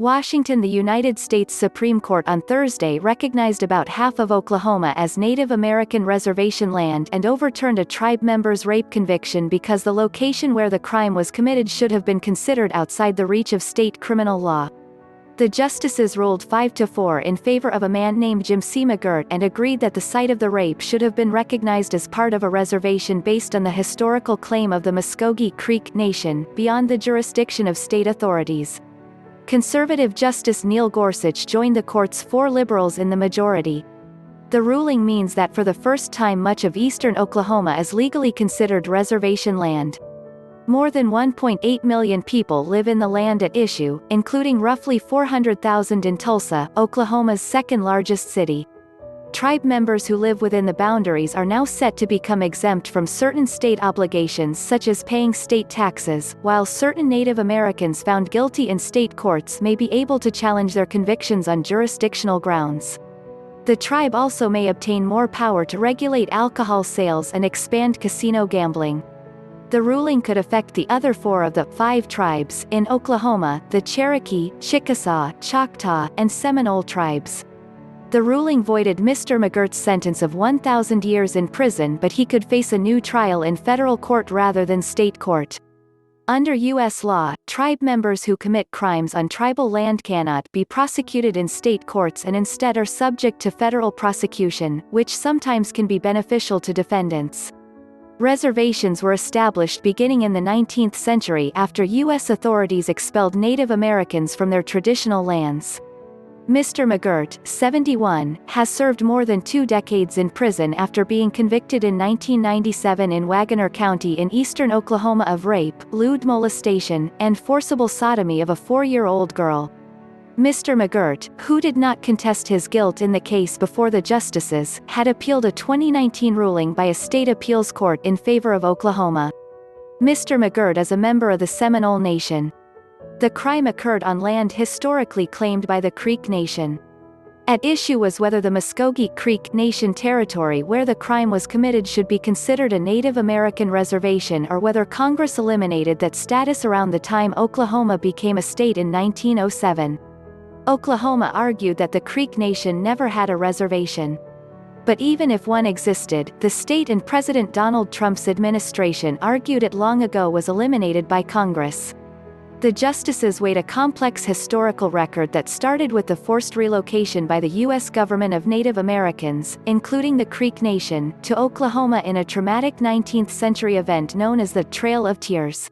Washington, the United States Supreme Court on Thursday recognized about half of Oklahoma as Native American reservation land and overturned a tribe member's rape conviction because the location where the crime was committed should have been considered outside the reach of state criminal law. The justices ruled 5-4 in favor of a man named Jimcy McGirt and agreed that the site of the rape should have been recognized as part of a reservation based on the historical claim of the Muscogee Creek Nation, beyond the jurisdiction of state authorities. Conservative Justice Neil Gorsuch joined the court's 4 liberals in the majority. The ruling means that for the first time much of eastern Oklahoma is legally considered reservation land. More than 1.8 million people live in the land at issue, including roughly 400,000 in Tulsa, Oklahoma's second-largest city. Tribe members who live within the boundaries are now set to become exempt from certain state obligations such as paying state taxes, while certain Native Americans found guilty in state courts may be able to challenge their convictions on jurisdictional grounds. The tribe also may obtain more power to regulate alcohol sales and expand casino gambling. The ruling could affect the other 4 of the 5 tribes in Oklahoma, the Cherokee, Chickasaw, Choctaw, and Seminole tribes. The ruling voided Mr. McGirt's sentence of 1,000 years in prison, but he could face a new trial in federal court rather than state court. Under U.S. law, tribe members who commit crimes on tribal land cannot be prosecuted in state courts and instead are subject to federal prosecution, which sometimes can be beneficial to defendants. Reservations were established beginning in the 19th century after U.S. authorities expelled Native Americans from their traditional lands. Mr. McGirt, 71, has served more than 2 decades in prison after being convicted in 1997 in Wagoner County in eastern Oklahoma of rape, lewd molestation, and forcible sodomy of a 4-year-old girl. Mr. McGirt, who did not contest his guilt in the case before the justices, had appealed a 2019 ruling by a state appeals court in favor of Oklahoma. Mr. McGirt is a member of the Seminole Nation. The crime occurred on land historically claimed by the Creek Nation. At issue was whether the Muscogee Creek Nation territory where the crime was committed should be considered a Native American reservation or whether Congress eliminated that status around the time Oklahoma became a state in 1907. Oklahoma argued that the Creek Nation never had a reservation. But even if one existed, the state and President Donald Trump's administration argued it long ago was eliminated by Congress. The justices weighed a complex historical record that started with the forced relocation by the U.S. government of Native Americans, including the Creek Nation, to Oklahoma in a traumatic 19th-century event known as the Trail of Tears.